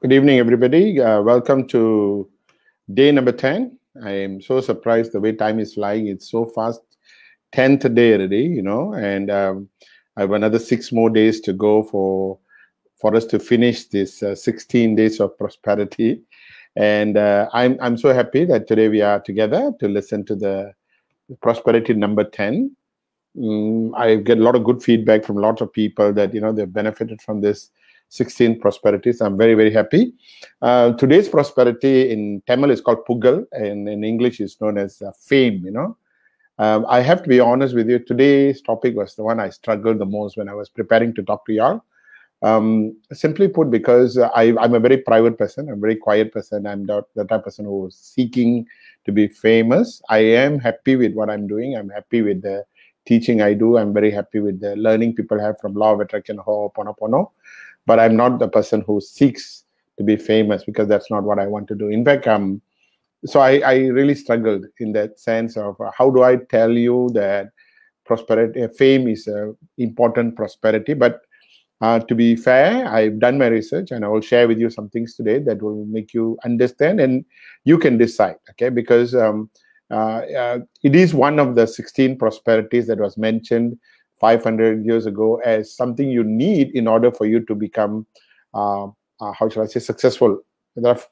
Good evening, everybody. Welcome to day number 10. I am so surprised the way time is flying. It's so fast. 10th day already, and I have another 6 more days to go for us to finish this 16 days of prosperity. And I'm so happy that today we are together to listen to the prosperity number 10. I get a lot of good feedback from lots of people that they've benefited from this 16 prosperities. I'm very, very happy. Today's prosperity in Tamil is called Pugal, and in English is known as fame. I have to be honest with you. Today's topic was the one I struggled the most when I was preparing to talk to y'all. Simply put, because I'm a very private person, I'm a very quiet person. I'm not the type of person who is seeking to be famous. I am happy with what I'm doing. I'm happy with the teaching I do. I'm very happy with the learning people have from Law of Attraction, Ho'oponopono. But I'm not the person who seeks to be famous, because that's not what I want to do. In fact, so I really struggled in that sense of how do I tell you that prosperity, fame is an important prosperity. But to be fair, I've done my research, and I will share with you some things today that will make you understand, and you can decide, okay? Because it is one of the 16 prosperities that was mentioned 500 years ago as something you need in order for you to become, how shall I say, successful. The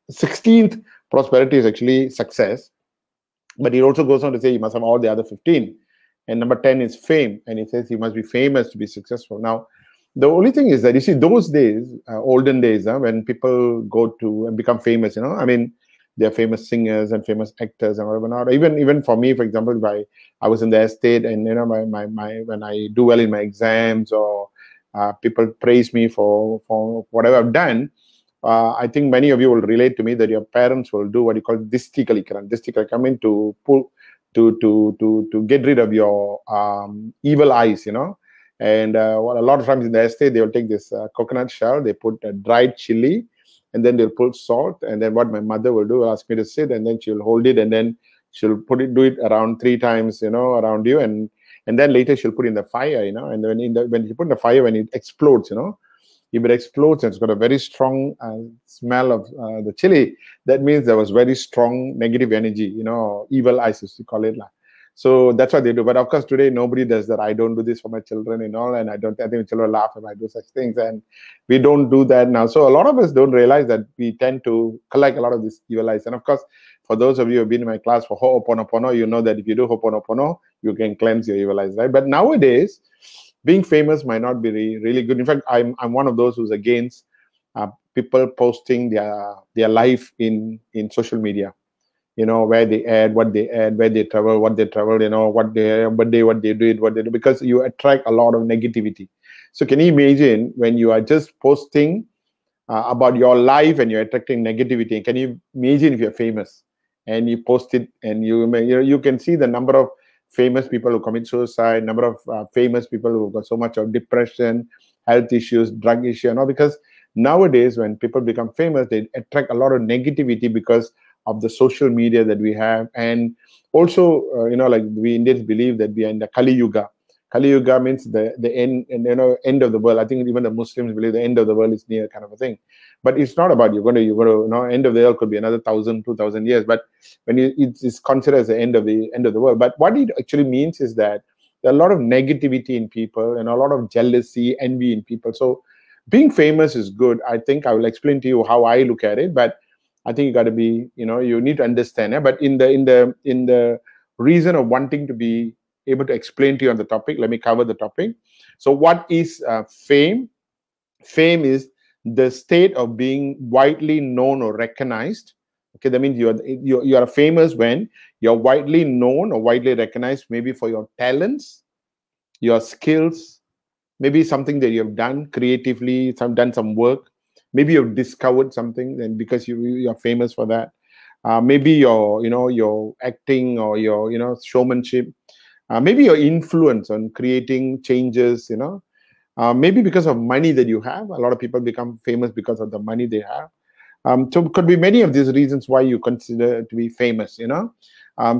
16th prosperity is actually success, but it also goes on to say you must have all the other 15. And number 10 is fame, and it says you must be famous to be successful. Now, the only thing is that, you see, those days, olden days, when people go to and become famous, I mean, they're famous singers and famous actors and whatever. Not even for me, for example, I was in the estate, and my when I do well in my exams, or people praise me for whatever I've done. I think many of you will relate to me that your parents will do what you call disti kalikaran. Disti kalikaran means to pull to get rid of your evil eyes, And a lot of times in the estate, they will take this coconut shell, they put a dried chili, and then they'll put salt. And then what my mother will do, will ask me to sit, and then she'll hold it, and then she'll do it around 3 times, around you, and then later she'll put in the fire, and when you put in the fire, when it explodes, if it explodes and it's got a very strong smell of the chili, that means there was very strong negative energy, evil eyes, as we call it. So that's what they do. But of course, today, nobody does that. I don't do this for my children and all. And I think children laugh if I do such things. And we don't do that now. So a lot of us don't realize that we tend to collect a lot of these evil eyes. And of course, for those of you who have been in my class for Ho'oponopono, you know that if you do Ho'oponopono, you can cleanse your evil eyes, right? But nowadays, being famous might not be really good. In fact, I'm one of those who's against people posting their life in social media. Where they add, what they add, where they travel, what they travel, what they do, because you attract a lot of negativity. So can you imagine when you are just posting about your life and you're attracting negativity? Can you imagine if you're famous and you post it, and you can see the number of famous people who commit suicide, number of famous people who got so much of depression, health issues, drug issue, because nowadays when people become famous, they attract a lot of negativity because of the social media that we have. And also, like we Indians believe that we are in the Kali Yuga. Kali Yuga means the end, and end of the world. I think even the Muslims believe the end of the world is near, kind of a thing. But it's not about you're going to end of the world could be another 1,000, 2,000 years. But when it's considered as the end of the world. But what it actually means is that there are a lot of negativity in people and a lot of jealousy, envy in people. So being famous is good. I think I will explain to you how I look at it, but I think you got to be, you need to understand it. But in the reason of wanting to be able to explain to you on the topic, let me cover the topic. So what is fame? Fame is the state of being widely known or recognized. Okay, that means you are famous when you're widely known or widely recognized, maybe for your talents, your skills, maybe something that you have done creatively, done some work. Maybe you've discovered something, and because you're famous for that. Maybe your acting or your showmanship. Maybe your influence on creating changes. Maybe because of money that you have. A lot of people become famous because of the money they have. So it could be many of these reasons why you consider to be famous.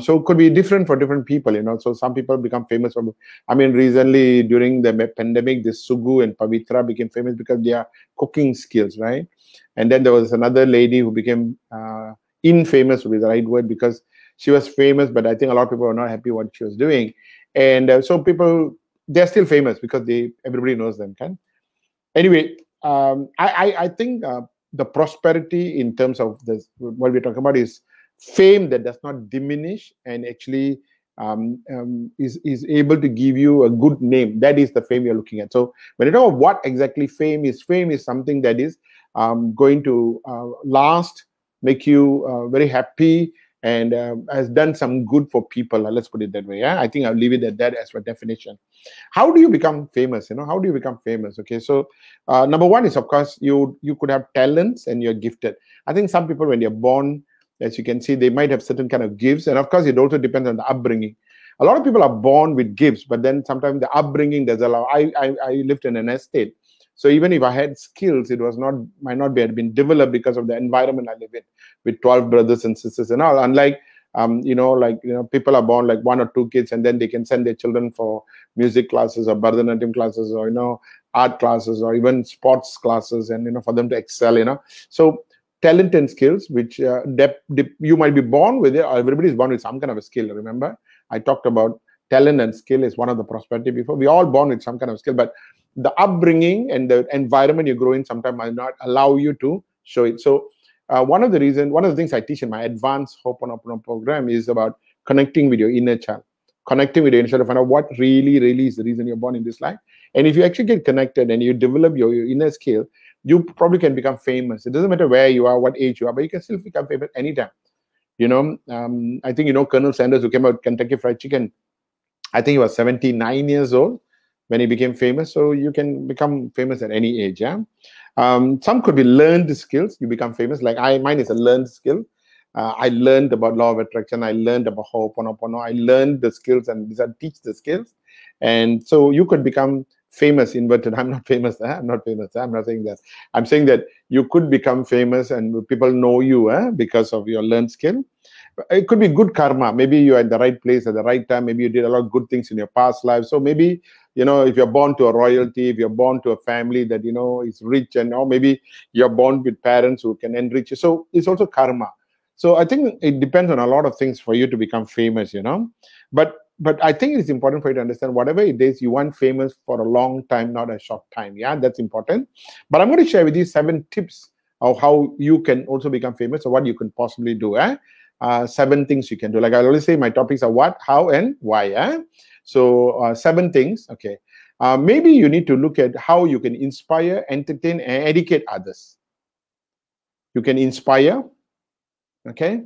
So it could be different for different people, So some people become famous from, recently during the pandemic, this Sugu and Pavitra became famous because they are cooking skills, right? And then there was another lady who became infamous, would be the right word, because she was famous, but I think a lot of people were not happy what she was doing. And so people, they're still famous because everybody knows them, can. Anyway, I think the prosperity in terms of this, what we're talking about is fame that does not diminish and actually is able to give you a good name. That is the fame you're looking at. So when you know what exactly fame is something that is going to last, make you very happy, and has done some good for people. Let's put it that way. Yeah, I think I'll leave it at that as a definition. How do you become famous? How do you become famous? Okay, so number one is, of course, you could have talents and you're gifted. I think some people, when they're born, as you can see, they might have certain kind of gifts, and of course, it also depends on the upbringing. A lot of people are born with gifts, but then sometimes the upbringing does allow. I lived in an estate, so even if I had skills, it might not had been developed because of the environment I live in, with 12 brothers and sisters and all. Unlike people are born like one or two kids, and then they can send their children for music classes or Bharatanatyam classes, or art classes, or even sports classes, and for them to excel. So talent and skills, which you might be born with it, or everybody is born with some kind of a skill. Remember, I talked about talent and skill is one of the prosperity before. We all born with some kind of skill, but the upbringing and the environment you grow in sometimes might not allow you to show it. So one of the things I teach in my advanced Ho'oponopono program is about connecting with your inner child, connecting with your inner child to find out what really is the reason you're born in this life. And if you actually get connected and you develop your inner skill, you probably can become famous. It doesn't matter where you are, what age you are, but you can still become famous anytime. I think Colonel Sanders, who came out with Kentucky Fried Chicken, I think he was 79 years old when he became famous. So you can become famous at any age. Yeah. Some could be learned skills. You become famous. Like mine is a learned skill. I learned about law of attraction. I learned about Ho'oponopono. I learned the skills and teach the skills. And so you could become famous, inverted. I'm not famous. I'm not famous. I'm not saying that. I'm saying that you could become famous and people know you because of your learned skill. It could be good karma. Maybe you're at the right place at the right time. Maybe you did a lot of good things in your past life. So maybe, if you're born to a royalty, if you're born to a family that, is rich, and or maybe you're born with parents who can enrich you. So it's also karma. So I think it depends on a lot of things for you to become famous, But I think it's important for you to understand whatever it is, you want famous for a long time, not a short time. Yeah, that's important. But I'm going to share with you 7 tips of how you can also become famous, or what you can possibly do. 7 things you can do. Like I always say, my topics are what, how, and why. So 7 things. Okay. Maybe you need to look at how you can inspire, entertain, and educate others. You can inspire, okay,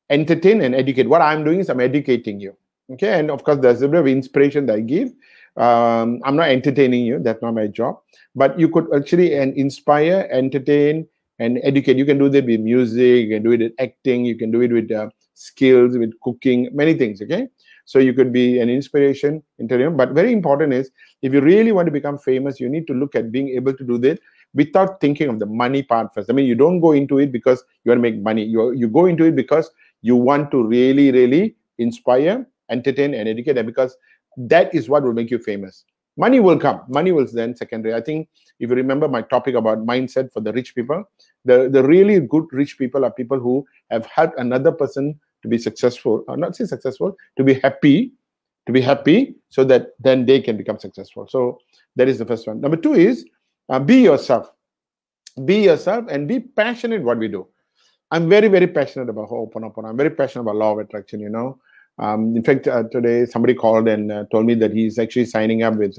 entertain, and educate. What I'm doing is I'm educating you. Okay, and of course, there's a bit of inspiration that I give. I'm not entertaining you. That's not my job. But you could actually inspire, entertain, and educate. You can do that with music. You can do it with acting. You can do it with skills, with cooking, many things. Okay, so you could be an inspiration, entertainment. But very important is, if you really want to become famous, you need to look at being able to do that without thinking of the money part first. You don't go into it because you want to make money. You go into it because you want to really inspire, entertain, and educate them, because that is what will make you famous. Money will come. Money will then secondary. I think if you remember my topic about mindset for the rich people, the really good rich people are people who have helped another person to be successful, or not say successful, to be happy, so that then they can become successful. So that is the first one. Number 2 is be yourself. Be yourself and be passionate in what we do. I'm very passionate about Ho'oponopono. I'm very passionate about law of attraction, In fact, today somebody called and told me that he's actually signing up with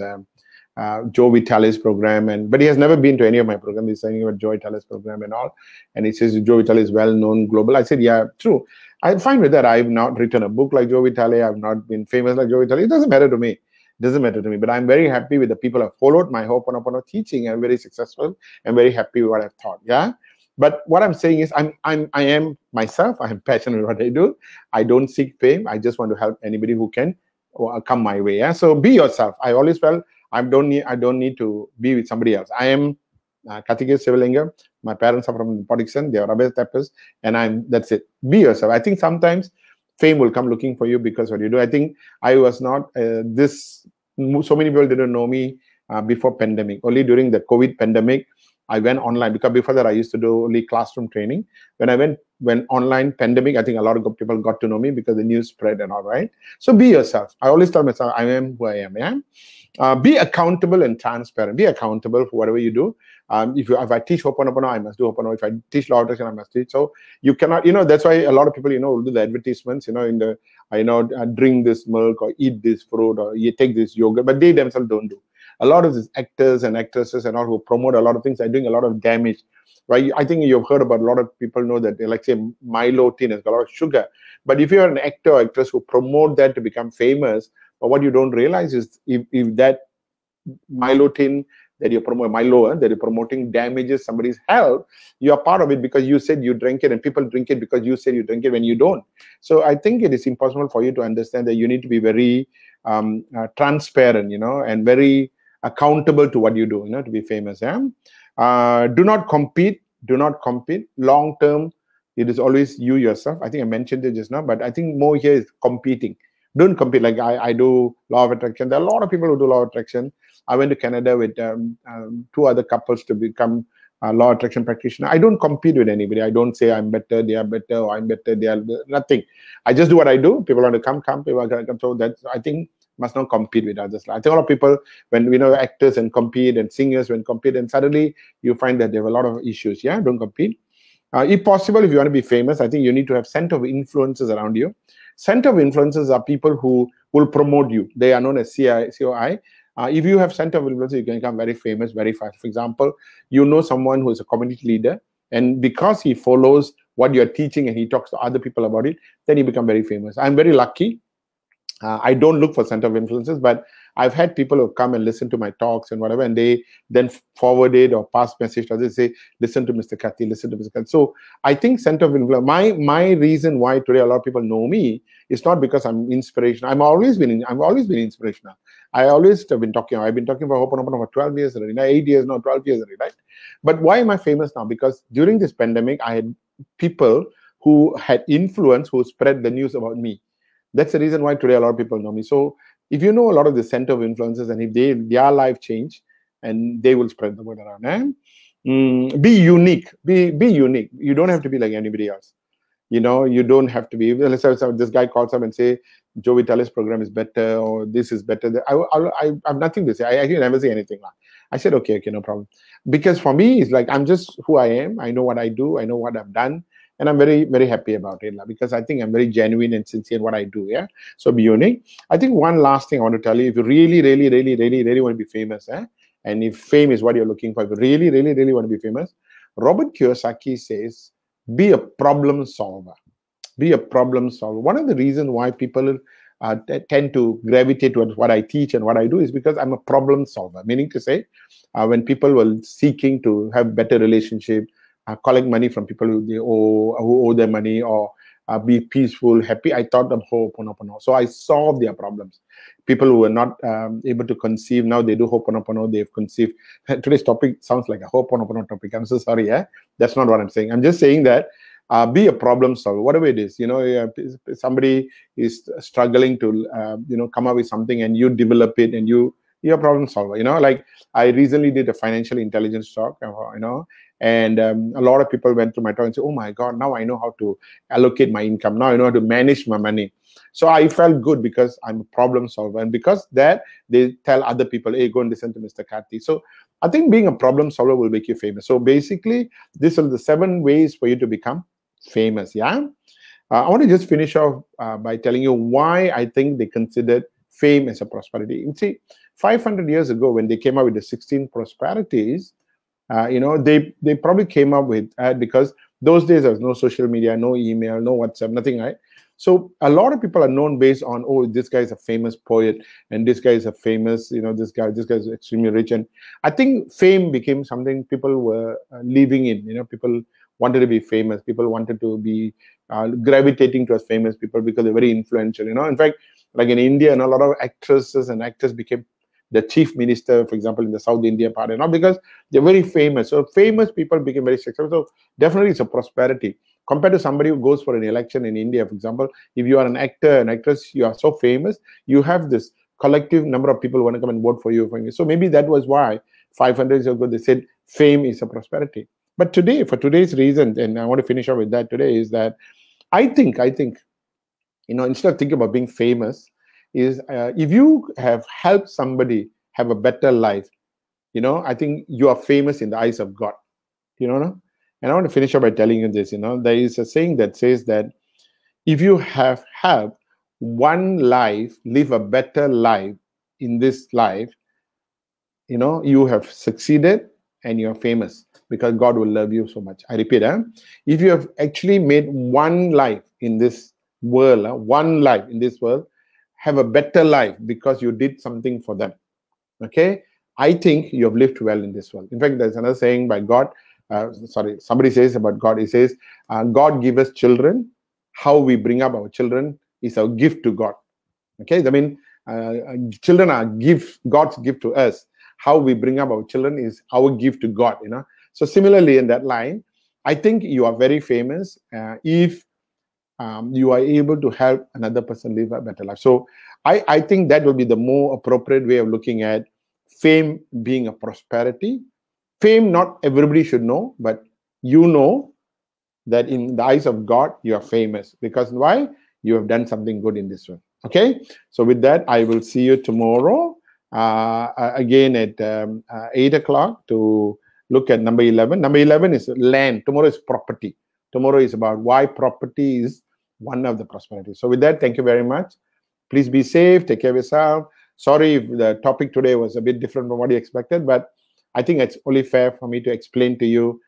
Joe Vitale's program, but he has never been to any of my programs. He's signing up with Joe Vitale's program and all, and he says Joe Vitale is well known global. I said, yeah, true. I'm fine with that. I've not written a book like Joe Vitale. I've not been famous like Joe Vitale. It doesn't matter to me. But I'm very happy with the people who have followed my Ho'oponopono teaching. I'm very successful and very happy with what I've taught. Yeah. But what I'm saying is, I am myself. I am passionate about what I do. I don't seek fame. I just want to help anybody who can come my way. Yeah. So be yourself. I always felt I don't need to be with somebody else. I am Karthikeya Sivalingam. My parents are from Podixon. They are Rabbi Tappers, and that's it. Be yourself. I think sometimes fame will come looking for you because what you do. I think I was not so many people didn't know me before pandemic. Only during the COVID pandemic, I went online, because before that I used to do only classroom training. When I went online pandemic, I think a lot of people got to know me because the news spread and all, right? So be yourself. I always tell myself, I am who I am. Yeah. Be accountable and transparent. Be accountable for whatever you do. If I teach Ho'oponopono, I must do Ho'oponopono. If I teach law of attraction, I must teach. So you cannot, that's why a lot of people, will do the advertisements, drink this milk or eat this fruit or you take this yogurt, but they themselves don't do. A lot of these actors and actresses and all who promote a lot of things are doing a lot of damage, right? I think you've heard about, a lot of people know that they like say Milo tin has got a lot of sugar. But if you're an actor or actress who promote that to become famous, but what you don't realize is if that Milo tin that you're promoting damages somebody's health, you're part of it because you said you drink it, and people drink it because you said you drink it when you don't. So I think it is impossible for you to understand that you need to be very transparent, and very accountable to what you do, to be famous. Yeah? Do not compete. Long term, it is always you yourself. I think I mentioned it just now, but I think more here is competing. Don't compete. Like I do law of attraction. There are a lot of people who do law of attraction. I went to Canada with 2 other couples to become law attraction practitioner. I don't compete with anybody. I don't say I'm better, they are better, or I'm better, they are nothing. I just do what I do. People want to come. People want to come. So that's, I think, must not compete with others. I think a lot of people, when actors and compete, and singers when compete, and suddenly you find that they have a lot of issues. Yeah, don't compete. If possible, if you want to be famous, I think you need to have center of influences around you. Center of influences are people who will promote you. They are known as COI. If you have center of influence, you can become very famous very fast. For example, someone who is a community leader, and because he follows what you're teaching and he talks to other people about it, then you become very famous. I'm very lucky. I don't look for center of influences, but I've had people who come and listen to my talks and whatever, and they then forward it or pass message to others, say, listen to Mr. Karthi, listen to Mr. Karthi. So I think center of influence, my reason why today a lot of people know me is not because I'm inspirational. I've always been inspirational. I always have been talking. I've been talking about Ho'oponopono for 12 years already, 8 years now, 12 years already, right? But why am I famous now? Because during this pandemic, I had people who had influence who spread the news about me. That's the reason why today a lot of people know me. So if you know a lot of the center of influences, and if their life change, and they will spread the word around. Be unique. Be unique. You don't have to be like anybody else. You don't have to be. Let's say this guy calls up and say, Joe Vitale's program is better, or this is better. I have nothing to say. I actually never say anything. I said, okay, no problem. Because for me, it's like, I'm just who I am. I know what I do. I know what I've done. And I'm very, very happy about it, because I think I'm very genuine and sincere in what I do. Yeah. So be unique. I think one last thing I want to tell you, if you really, really, really, really, really want to be famous, and if fame is what you're looking for, if you really, really, really want to be famous, Robert Kiyosaki says, be a problem solver. Be a problem solver. One of the reasons why people tend to gravitate towards what I teach and what I do is because I'm a problem solver. Meaning to say, when people were seeking to have better relationship, collect money from people who owe them money, or be peaceful, happy, I thought of Ho'oponopono. So I solved their problems. People who were not able to conceive, now they do Ho'oponopono, they've conceived. Today's topic sounds like a Ho'oponopono topic. I'm so sorry. That's not what I'm saying. I'm just saying that be a problem solver, whatever it is. Somebody is struggling to come up with something, and you develop it, and you're a problem solver. Like I recently did a financial intelligence talk, and a lot of people went to my talk and said, oh my God, now I know how to allocate my income. Now I know how to manage my money. So I felt good because I'm a problem solver. And because that, they tell other people, hey, go and listen to Mr. Karthi. So I think being a problem solver will make you famous. So basically, these are the 7 ways for you to become famous. Yeah. I want to just finish off by telling you why I think they considered fame as a prosperity. You see, 500 years ago, when they came up with the 16 prosperities, they probably came up with because those days there was no social media, no email, no WhatsApp, nothing, right? So a lot of people are known based on, oh, this guy is a famous poet, and this guy is a famous, this guy is extremely rich. And I think fame became something people were living in. People wanted to be famous. People wanted to be gravitating towards famous people because they're very influential. In fact, like in India, and a lot of actresses and actors became the chief minister, for example, in the South India part, because they're very famous. So famous people became very successful. So definitely it's a prosperity. compared to somebody who goes for an election in India, for example. If you are an actor, an actress, you are so famous, you have this collective number of people who want to come and vote for you. So maybe that was why 500 years ago they said fame is a prosperity. But today, for today's reason, and I want to finish up with that today, is that I think, instead of thinking about being famous, is if you have helped somebody have a better life, I think you are famous in the eyes of God. And I want to finish up by telling you this. There is a saying that says that if you have helped one life live a better life in this life, you have succeeded and you're famous because God will love you so much. I repeat, if you have actually made one life in this world, have a better life because you did something for them. Okay, I think you have lived well in this world. In fact, there's another saying by God. Somebody says about God. He says, God give us children. How we bring up our children is our gift to God. Okay, I mean, children are God's gift to us. How we bring up our children is our gift to God. So similarly, in that line, I think you are very famous if you are able to help another person live a better life. So I think that will be the more appropriate way of looking at fame being a prosperity. Fame, not everybody should know, but you know that in the eyes of God, you are famous. Because why? You have done something good in this world. Okay? So with that, I will see you tomorrow again at 8 o'clock to look at number 11. Number 11 is land. Tomorrow is property. Tomorrow is about why property is one of the prosperity. So with that, thank you very much. Please be safe. Take care of yourself. Sorry if the topic today was a bit different from what you expected, but I think it's only fair for me to explain to you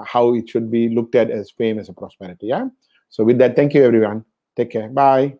how it should be looked at as fame as a prosperity. Yeah. So with that, thank you, everyone. Take care. Bye.